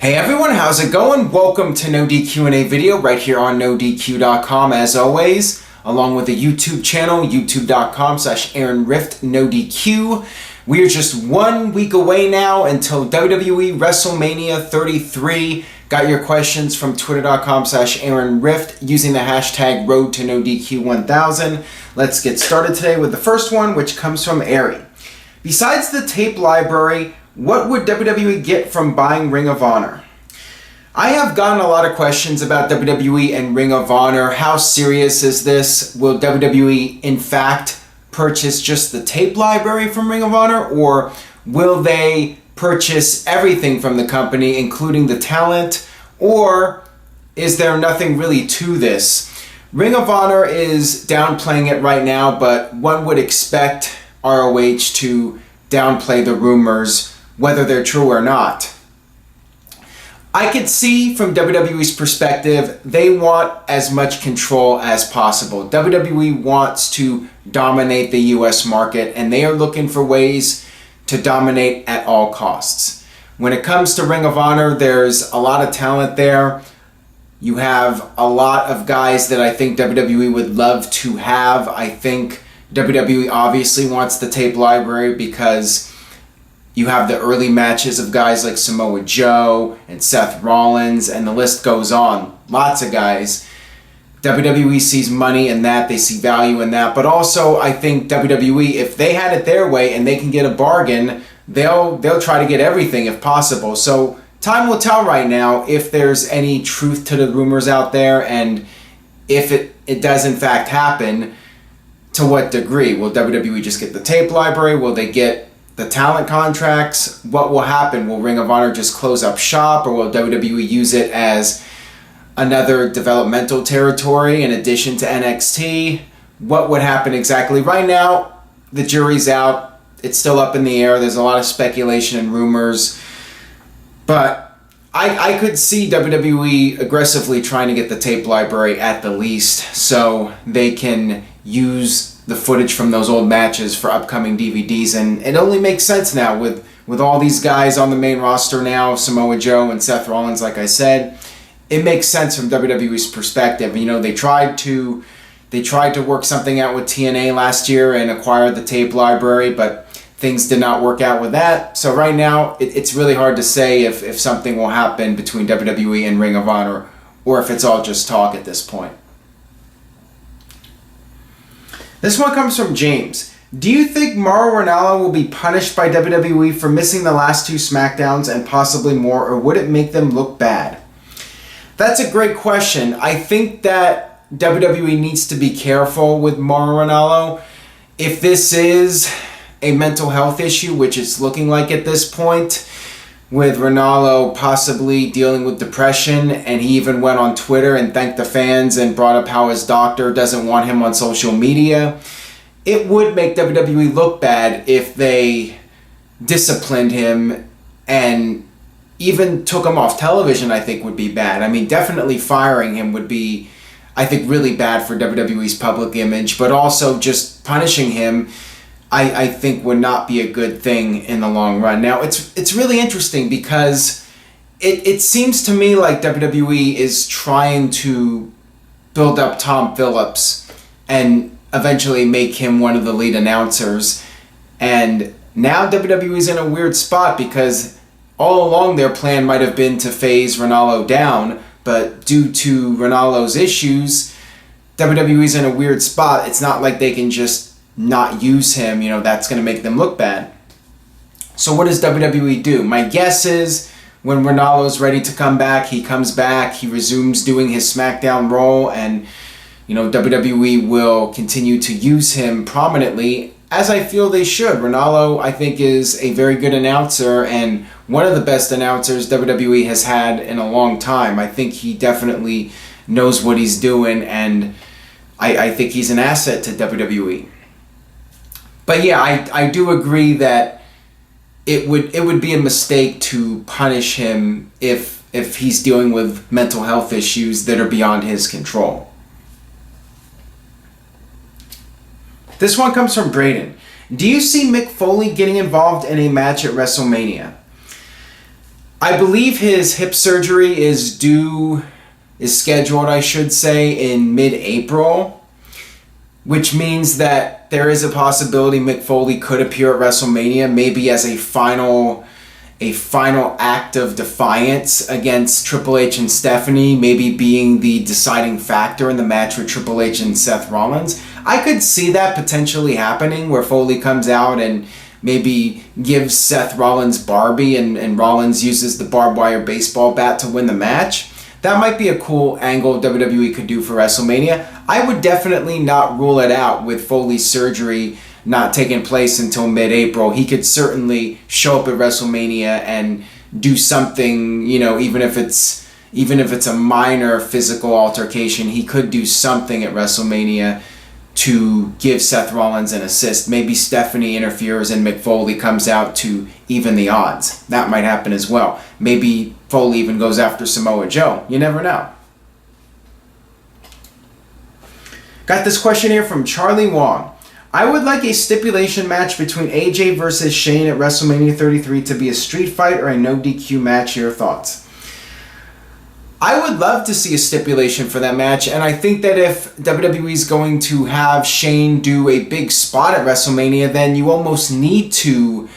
Hey everyone, how's it going? Welcome to NoDQ&A video right here on NoDQ.com as always, along with the YouTube channel, youtube.com/AaronRiftNoDQ. We are just 1 week away now until WWE Wrestlemania 33. Got your questions from twitter.com/AaronRift using the hashtag RoadToNoDQ1000. Let's get started today with the first one, which comes from Ari. Besides the tape library, what would WWE get from buying Ring of Honor? I have gotten a lot of questions about WWE and Ring of Honor. How serious is this? Will WWE in fact purchase just the tape library from Ring of Honor, or will they purchase everything from the company, including the talent, or is there nothing really to this? Ring of Honor is downplaying it right now, but one would expect ROH to downplay the rumors, whether they're true or not. I could see from WWE's perspective, they want as much control as possible. WWE wants to dominate the US market, and they are looking for ways to dominate at all costs. When it comes to Ring of Honor, there's a lot of talent there. You have a lot of guys that I think WWE would love to have. I think WWE obviously wants the tape library because you have the early matches of guys like Samoa Joe and Seth Rollins, and the list goes on. Lots of guys. WWE sees money in that, they see value in that, but also I think WWE, if they had it their way and they can get a bargain, they'll try to get everything if possible. So time will tell right now if there's any truth to the rumors out there, and if it does in fact happen, to what degree. Will WWE just get the tape library? Will they get the talent contracts? What will happen? Will Ring of Honor just close up shop, or will WWE use it as another developmental territory in addition to NXT? What would happen exactly? Right now, the jury's out. It's still up in the air. There's a lot of speculation and rumors. But I could see WWE aggressively trying to get the tape library at the least, so they can use the footage from those old matches for upcoming DVDs. And it only makes sense now with all these guys on the main roster now, Samoa Joe and Seth Rollins, like I said. It makes sense from WWE's perspective. You know, they tried to work something out with TNA last year and acquire the tape library, but things did not work out with that. So right now, it's really hard to say if something will happen between WWE and Ring of Honor, or if it's all just talk at this point. This one comes from James. Do you think Mauro Ranallo will be punished by WWE for missing the last 2 SmackDowns and possibly more, or would it make them look bad? That's a great question. I think that WWE needs to be careful with Mauro Ranallo. If this is a mental health issue, which it's looking like at this point, with Ranallo possibly dealing with depression, and he even went on Twitter and thanked the fans and brought up how his doctor doesn't want him on social media, it would make WWE look bad if they disciplined him and even took him off television. I think would be bad. I mean, definitely firing him would be, I think, really bad for WWE's public image, but also just punishing him, I think would not be a good thing in the long run. Now, it's really interesting because it seems to me like WWE is trying to build up Tom Phillips and eventually make him one of the lead announcers. And now WWE's in a weird spot because all along their plan might have been to phase Ranallo down, but due to Ranallo's issues, WWE's in a weird spot. It's not like they can just not use him, you know, that's going to make them look bad. So what does WWE do? My guess is when Ranallo's ready to come back, he comes back, he resumes doing his SmackDown role, and, you know, WWE will continue to use him prominently, as I feel they should. Ranallo, I think, is a very good announcer and one of the best announcers WWE has had in a long time. I think he definitely knows what he's doing, and I think he's an asset to WWE. But yeah, I do agree that it would be a mistake to punish him if he's dealing with mental health issues that are beyond his control. This one comes from Braden. Do you see Mick Foley getting involved in a match at WrestleMania? I believe his hip surgery is scheduled, I should say, in mid-April, which means that there is a possibility Mick Foley could appear at WrestleMania, maybe as a final act of defiance against Triple H and Stephanie, maybe being the deciding factor in the match with Triple H and Seth Rollins. I could see that potentially happening, where Foley comes out and maybe gives Seth Rollins Barbie and Rollins uses the barbed wire baseball bat to win the match. That might be a cool angle WWE could do for WrestleMania. I would definitely not rule it out with Foley's surgery not taking place until mid-April. He could certainly show up at WrestleMania and do something, even if it's a minor physical altercation, he could do something at WrestleMania to give Seth Rollins an assist. Maybe Stephanie interferes and Mick Foley comes out to even the odds. That might happen as well. Maybe Foley even goes after Samoa Joe. You never know. Got this question here from Charlie Wong. I would like a stipulation match between AJ versus Shane at WrestleMania 33 to be a street fight or a no DQ match. Your thoughts? I would love to see a stipulation for that match, and I think that if WWE is going to have Shane do a big spot at WrestleMania, then you almost need to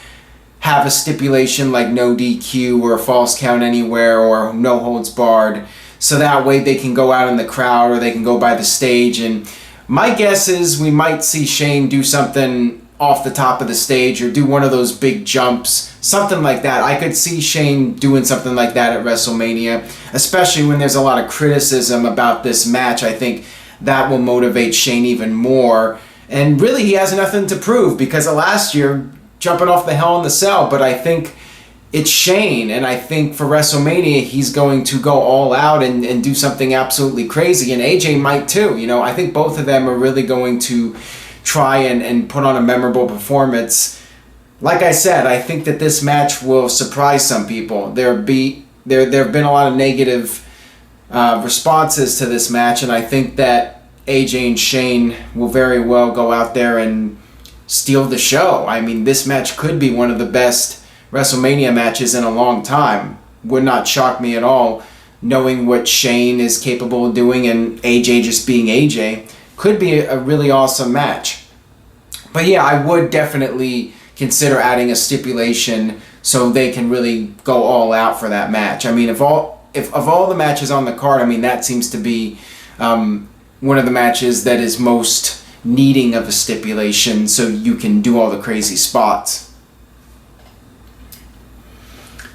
have a stipulation like no DQ or a false count anywhere or no holds barred, so that way they can go out in the crowd or they can go by the stage. And my guess is we might see Shane do something off the top of the stage or do one of those big jumps, something like that. I could see Shane doing something like that at WrestleMania, especially when there's a lot of criticism about this match. I think that will motivate Shane even more. And really, he has nothing to prove because of last year, jumping off the Hell in the Cell. But I think it's Shane, and I think for WrestleMania, he's going to go all out and do something absolutely crazy. And AJ might too. I think both of them are really going to try and put on a memorable performance. Like I said, I think that this match will surprise some people. There have been a lot of negative responses to this match, and I think that AJ and Shane will very well go out there and steal the show. I mean, this match could be one of the best WrestleMania matches in a long time. Would not shock me at all, knowing what Shane is capable of doing and AJ just being AJ. Could be a really awesome match. But yeah, I would definitely consider adding a stipulation so they can really go all out for that match. I mean, if of all the matches on the card, I mean, that seems to be one of the matches that is most needing of a stipulation so you can do all the crazy spots.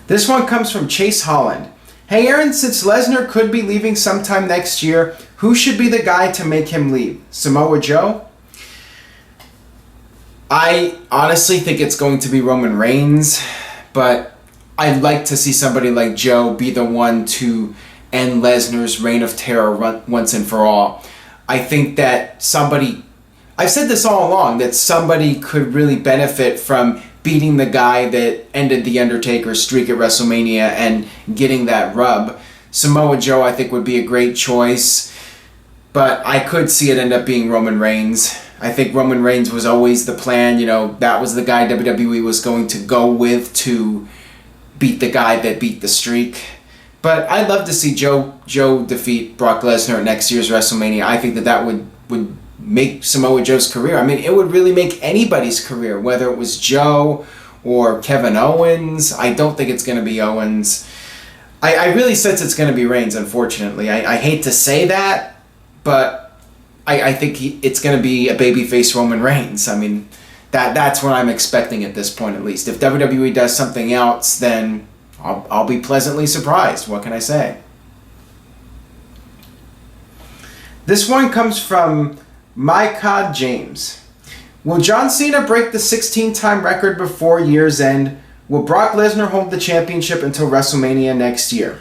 This one comes from Chase Holland. Hey Aaron, since Lesnar could be leaving sometime next year, who should be the guy to make him leave? Samoa Joe? I honestly think it's going to be Roman Reigns, but I'd like to see somebody like Joe be the one to end Lesnar's reign of terror once and for all. I think that I've said this all along, that somebody could really benefit from beating the guy that ended the Undertaker's streak at WrestleMania and getting that rub. Samoa Joe, I think, would be a great choice, but I could see it end up being Roman Reigns. I think Roman Reigns was always the plan. That was the guy WWE was going to go with to beat the guy that beat the streak. But I'd love to see Joe defeat Brock Lesnar at next year's WrestleMania. I think that would make Samoa Joe's career. I mean, it would really make anybody's career, whether it was Joe or Kevin Owens. I don't think it's going to be Owens. I really sense it's going to be Reigns, unfortunately. I hate to say that, but I think it's going to be a babyface Roman Reigns. I mean, that's what I'm expecting at this point, at least. If WWE does something else, then I'll be pleasantly surprised. What can I say? This one comes from Mykod James. Will John Cena break the 16-time record before year's end? Will Brock Lesnar hold the championship until WrestleMania next year?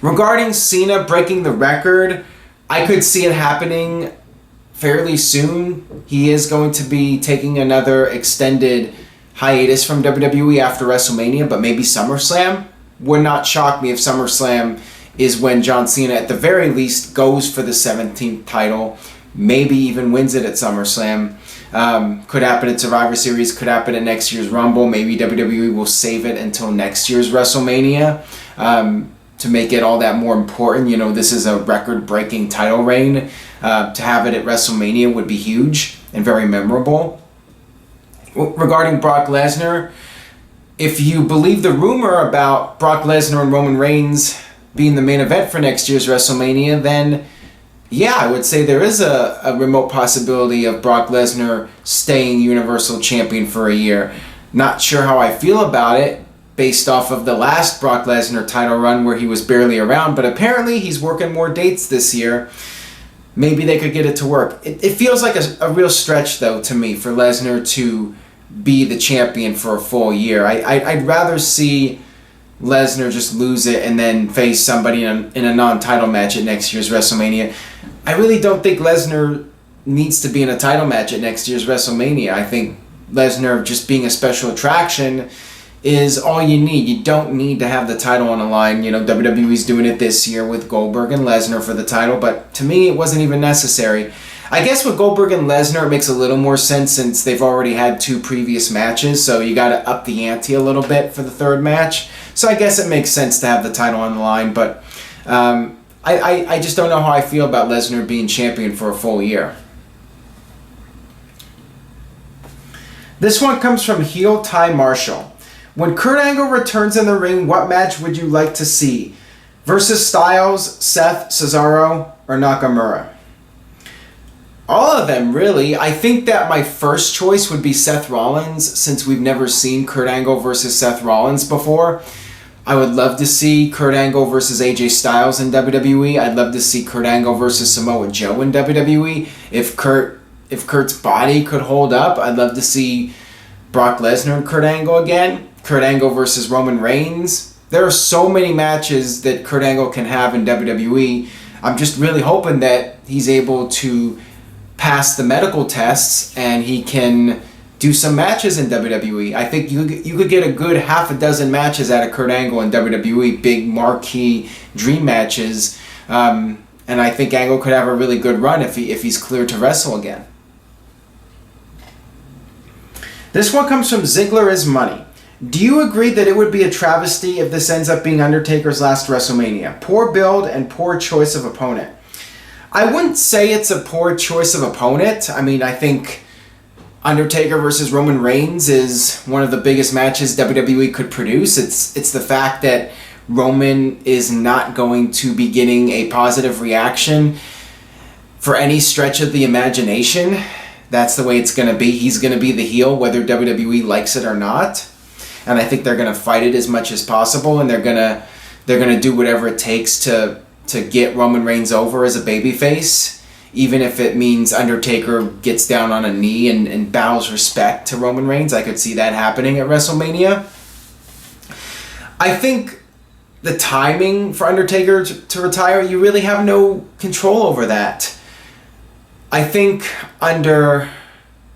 Regarding Cena breaking the record, I could see it happening fairly soon. He is going to be taking another extended hiatus from WWE after WrestleMania, but maybe SummerSlam. Would not shock me if SummerSlam is when John Cena, at the very least, goes for the 17th title, maybe even wins it at SummerSlam. Could happen at Survivor Series, could happen at next year's Rumble. Maybe WWE will save it until next year's WrestleMania to make it all that more important. You know, this is a record-breaking title reign. To have it at WrestleMania would be huge and very memorable. Regarding Brock Lesnar, if you believe the rumor about Brock Lesnar and Roman Reigns being the main event for next year's WrestleMania, then yeah, I would say there is a remote possibility of Brock Lesnar staying Universal Champion for a year. Not sure how I feel about it based off of the last Brock Lesnar title run where he was barely around, but apparently he's working more dates this year. Maybe they could get it to work. It feels like a real stretch, though, to me, for Lesnar to be the champion for a full year. I'd rather see Lesnar just lose it and then face somebody in a non-title match at next year's WrestleMania. I really don't think Lesnar needs to be in a title match at next year's WrestleMania. I think Lesnar just being a special attraction is all you need. You don't need to have the title on the line. You know, WWE's doing it this year with Goldberg and Lesnar for the title, but to me it wasn't even necessary. I guess with Goldberg and Lesnar it makes a little more sense since they've already had 2 previous matches, so you got to up the ante a little bit for the third match. So I guess it makes sense to have the title on the line, but I just don't know how I feel about Lesnar being champion for a full year. This one comes from Heel Ty Marshall. When Kurt Angle returns in the ring, what match would you like to see? Versus Styles, Seth, Cesaro, or Nakamura? All of them, really. I think that my first choice would be Seth Rollins, since we've never seen Kurt Angle versus Seth Rollins before. I would love to see Kurt Angle versus AJ Styles in WWE. I'd love to see Kurt Angle versus Samoa Joe in WWE. If Kurt's body could hold up, I'd love to see Brock Lesnar and Kurt Angle again. Kurt Angle versus Roman Reigns. There are so many matches that Kurt Angle can have in WWE. I'm just really hoping that he's able to pass the medical tests and he can do some matches in WWE. I think you could get a good half a dozen matches out of Kurt Angle in WWE, big marquee dream matches, and I think Angle could have a really good run if he's cleared to wrestle again. This one comes from Ziggler is Money. Do you agree that it would be a travesty if this ends up being Undertaker's last WrestleMania? Poor build and poor choice of opponent. I wouldn't say it's a poor choice of opponent. I mean, I think Undertaker versus Roman Reigns is one of the biggest matches WWE could produce. It's the fact that Roman is not going to be getting a positive reaction for any stretch of the imagination. That's the way it's going to be. He's going to be the heel whether WWE likes it or not. And I think they're going to fight it as much as possible, and they're going to do whatever it takes to get Roman Reigns over as a babyface, even if it means Undertaker gets down on a knee and bows respect to Roman Reigns. I could see that happening at WrestleMania. I think the timing for Undertaker to retire, you really have no control over that. I think under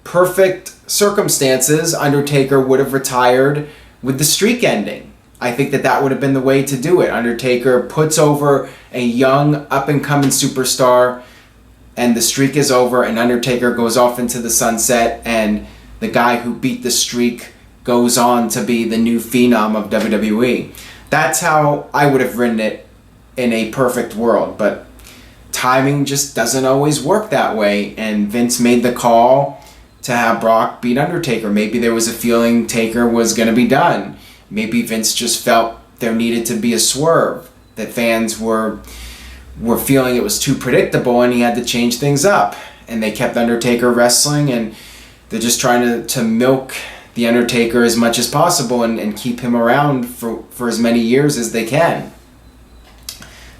perfect circumstances, Undertaker would have retired with the streak ending. I think that would have been the way to do it. Undertaker puts over a young, up-and-coming superstar, and the streak is over, and Undertaker goes off into the sunset, and the guy who beat the streak goes on to be the new phenom of WWE. That's how I would have written it in a perfect world, but timing just doesn't always work that way, and Vince made the call to have Brock beat Undertaker. Maybe there was a feeling Taker was going to be done. Maybe Vince just felt there needed to be a swerve, that fans were feeling it was too predictable and he had to change things up. And they kept Undertaker wrestling, and they're just trying to milk the Undertaker as much as possible and keep him around for as many years as they can.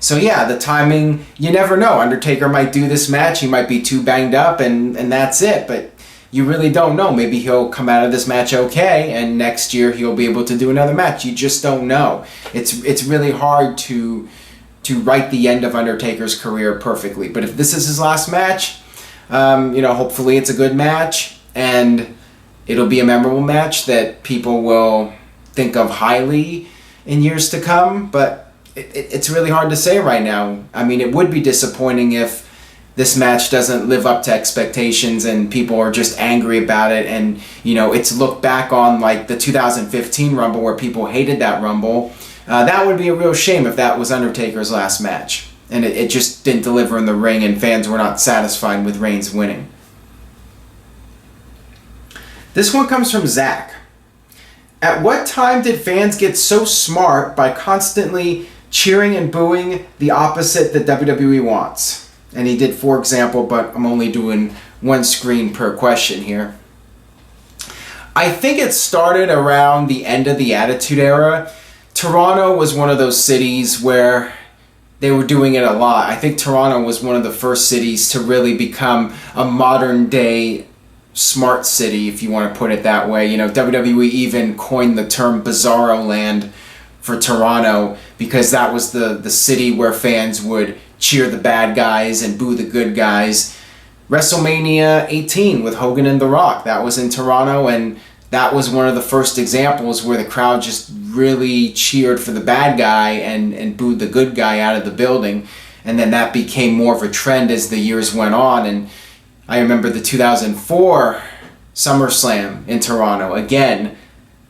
So yeah, the timing, you never know. Undertaker might do this match, he might be too banged up, and that's it. But you really don't know. Maybe he'll come out of this match okay, and next year he'll be able to do another match. You just don't know. It's really hard to write the end of Undertaker's career perfectly. But if this is his last match, hopefully it's a good match, and it'll be a memorable match that people will think of highly in years to come. But it's really hard to say right now. I mean, it would be disappointing if this match doesn't live up to expectations and people are just angry about it, and it's looked back on like the 2015 Rumble where people hated that Rumble. That would be a real shame if that was Undertaker's last match and it just didn't deliver in the ring and fans were not satisfied with Reigns winning. This one comes from Zach. At what time did fans get so smart by constantly cheering and booing the opposite that WWE wants? And he did 4 examples, but I'm only doing 1 screen per question here. I think it started around the end of the Attitude Era. Toronto was one of those cities where they were doing it a lot. I think Toronto was one of the first cities to really become a modern day smart city, if you want to put it that way. WWE even coined the term Bizarro Land for Toronto because that was the city where fans would cheer the bad guys and boo the good guys. WrestleMania 18 with Hogan and The Rock, that was in Toronto, and that was one of the first examples where the crowd just really cheered for the bad guy and booed the good guy out of the building. And then that became more of a trend as the years went on. And I remember the 2004 SummerSlam in Toronto. Again,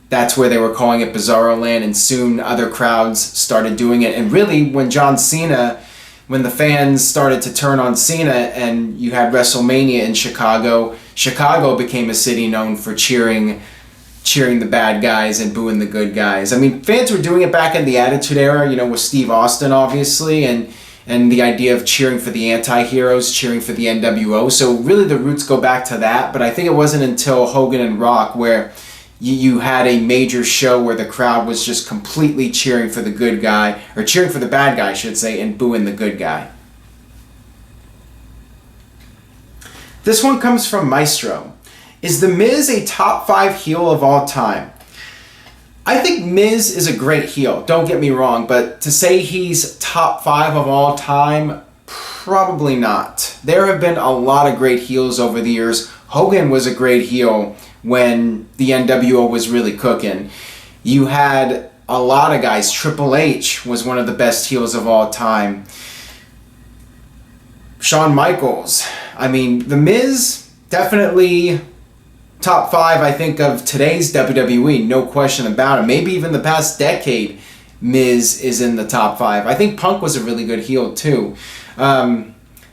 that's where they were calling it Bizarro Land, and soon other crowds started doing it. And really, when the fans started to turn on Cena and you had WrestleMania in Chicago, Chicago became a city known for cheering the bad guys and booing the good guys. I mean, fans were doing it back in the Attitude Era, with Steve Austin, obviously, and the idea of cheering for the anti-heroes, cheering for the NWO. So really the roots go back to that, but I think it wasn't until Hogan and Rock where you had a major show where the crowd was just completely cheering for the good guy, or cheering for the bad guy, I should say, and booing the good guy. This one comes from Maestro. Is The Miz a top 5 heel of all time? I think Miz is a great heel, don't get me wrong, but to say he's top 5 of all time, probably not. There have been a lot of great heels over the years. Hogan was a great heel when the NWO was really cooking. You had a lot of guys. Triple H was one of the best heels of all time. Shawn Michaels. I mean, The Miz, definitely top 5, I think, of today's WWE, no question about it. Maybe even the past decade, Miz is in the top 5. I think Punk was a really good heel too.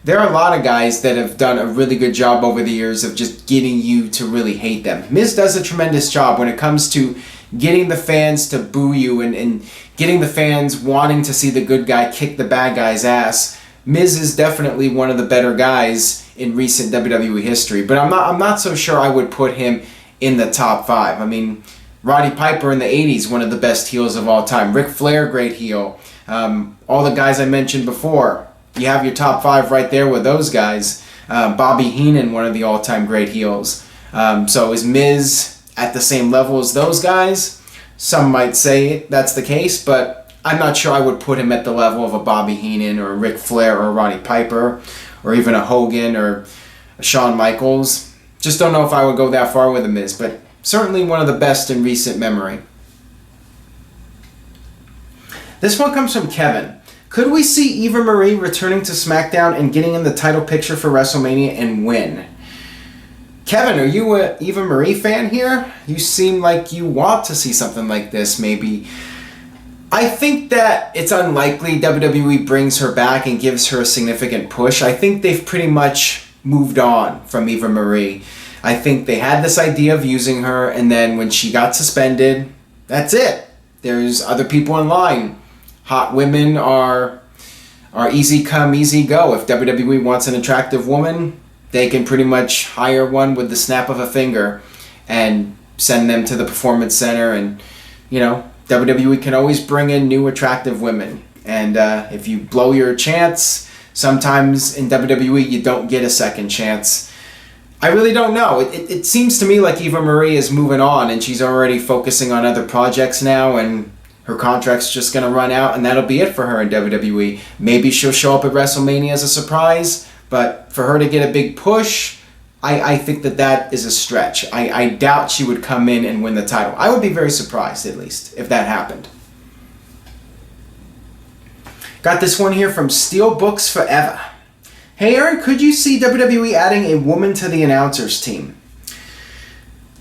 There are a lot of guys that have done a really good job over the years of just getting you to really hate them. Miz does a tremendous job when it comes to getting the fans to boo you and getting the fans wanting to see the good guy kick the bad guy's ass. Miz is definitely one of the better guys in recent WWE history, but I'm not so sure I would put him in the top 5. I mean, Roddy Piper in the 80s, one of the best heels of all time. Ric Flair, great heel. All the guys I mentioned before, you have your top 5 right there with those guys. Bobby Heenan, one of the all-time great heels. So is Miz at the same level as those guys? Some might say that's the case, but I'm not sure I would put him at the level of a Bobby Heenan or a Ric Flair or a Roddy Piper or even a Hogan or a Shawn Michaels. Just don't know if I would go that far with a Miz, but certainly one of the best in recent memory. This one comes from Kevin. Could we see Eva Marie returning to SmackDown and getting in the title picture for WrestleMania and win? Kevin, are you a Eva Marie fan here? You seem like you want to see something like this, maybe. I think that it's unlikely WWE brings her back and gives her a significant push. I think they've pretty much moved on from Eva Marie. I think they had this idea of using her, and then when she got suspended, that's it. There's other people in line. Hot women are easy come, easy go. If WWE wants an attractive woman, they can pretty much hire one with the snap of a finger and send them to the Performance Center. And, WWE can always bring in new attractive women. And if you blow your chance, sometimes in WWE you don't get a second chance. I really don't know. It seems to me like Eva Marie is moving on and she's already focusing on other projects now, and her contract's just going to run out, and that'll be it for her in WWE. Maybe she'll show up at WrestleMania as a surprise, but for her to get a big push, I think that is a stretch. I doubt she would come in and win the title. I would be very surprised, at least, if that happened. Got this one here from Steel Books Forever. Hey Aaron, could you see WWE adding a woman to the announcers team?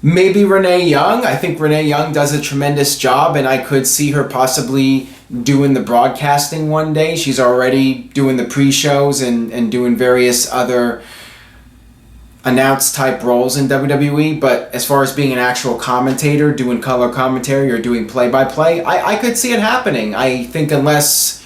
Maybe Renee Young. I think Renee Young does a tremendous job, and I could see her possibly doing the broadcasting one day. She's already doing the pre-shows and doing various other announce type roles in WWE, but as far as being an actual commentator, doing color commentary or doing play-by-play, I could see it happening. I think unless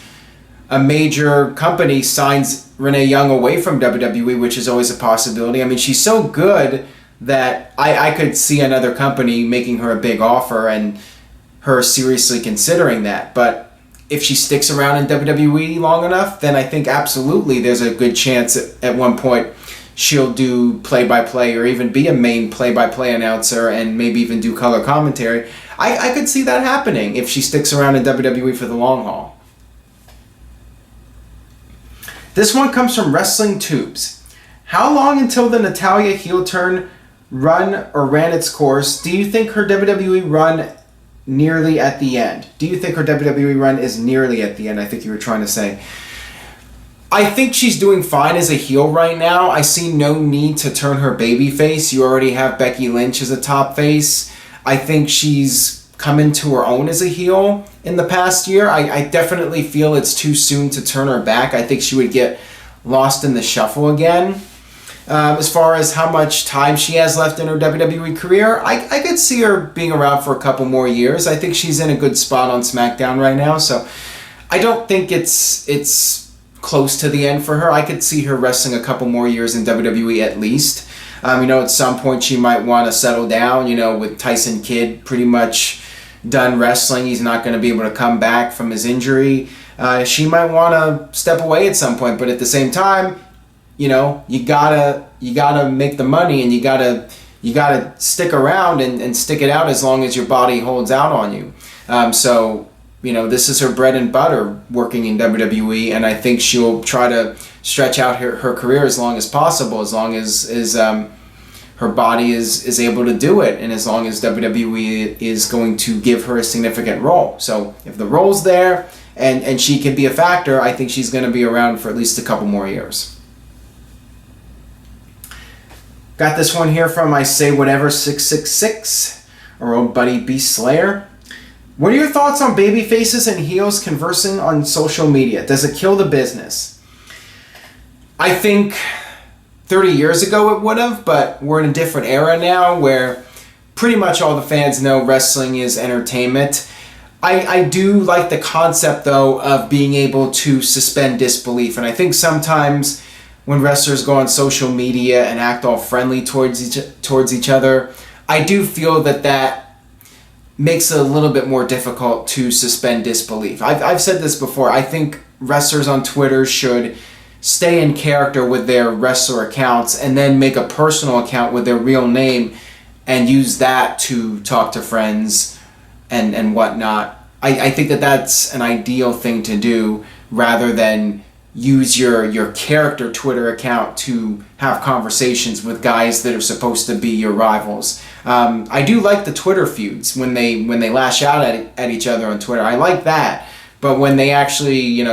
a major company signs Renee Young away from WWE, which is always a possibility. I mean, she's so good that I could see another company making her a big offer and her seriously considering that. But if she sticks around in WWE long enough, then I think absolutely there's a good chance at one point she'll do play-by-play or even be a main play-by-play announcer and maybe even do color commentary. I could see that happening if she sticks around in WWE for the long haul. This one comes from Wrestling Tubes. How long until the Natalya heel turn ran its course? Do you think her WWE run nearly at the end? Do you think her WWE run is nearly at the end? I think you were trying to say. I think she's doing fine as a heel right now. I see no need to turn her baby face. You already have Becky Lynch as a top face. I think she's come into her own as a heel in the past year. I definitely feel it's too soon to turn her back. I think she would get lost in the shuffle again. As far as how much time she has left in her WWE career, I could see her being around for a couple more years. I think she's in a good spot on SmackDown right now, so I don't think it's close to the end for her. I could see her wrestling a couple more years in WWE at least. At some point she might want to settle down, with Tyson Kidd pretty much done wrestling. He's not going to be able to come back from his injury. She might want to step away at some point, but at the same time, you gotta make the money, and you gotta stick around and stick it out as long as your body holds out on you. This is her bread and butter, working in WWE, and I think she'll try to stretch out her career as long as possible, as long as her body is able to do it, and as long as WWE is going to give her a significant role. So if the role's there and she can be a factor, I think she's going to be around for at least a couple more years. Got this one here from I Say Whatever 666, our old buddy Beast Slayer. What are your thoughts on baby faces and heels conversing on social media? Does it kill the business? I think 30 years ago it would have, but we're in a different era now where pretty much all the fans know wrestling is entertainment. I do like the concept, though, of being able to suspend disbelief, and I think sometimes when wrestlers go on social media and act all friendly towards each other, I do feel that makes it a little bit more difficult to suspend disbelief. I've said this before. I think wrestlers on Twitter should stay in character with their wrestler accounts and then make a personal account with their real name and use that to talk to friends and whatnot. I think that's an ideal thing to do rather than use your character Twitter account to have conversations with guys that are supposed to be your rivals. I do like the Twitter feuds when they lash out at each other on Twitter. I like that. But when they actually,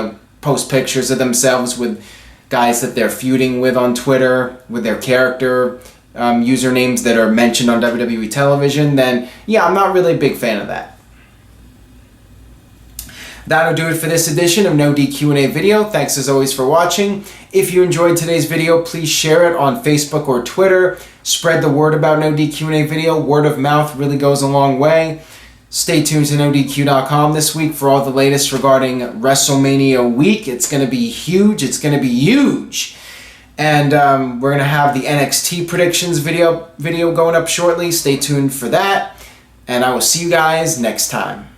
post pictures of themselves with guys that they're feuding with on Twitter, with their character usernames that are mentioned on WWE television, then yeah, I'm not really a big fan of that. That'll do it for this edition of NoDQ&A video. Thanks as always for watching. If you enjoyed today's video, please share it on Facebook or Twitter. Spread the word about NoDQ&A video. Word of mouth really goes a long way. Stay tuned to NoDQ.com this week for all the latest regarding WrestleMania week. It's going to be huge. It's going to be huge. And we're going to have the NXT predictions video going up shortly. Stay tuned for that. And I will see you guys next time.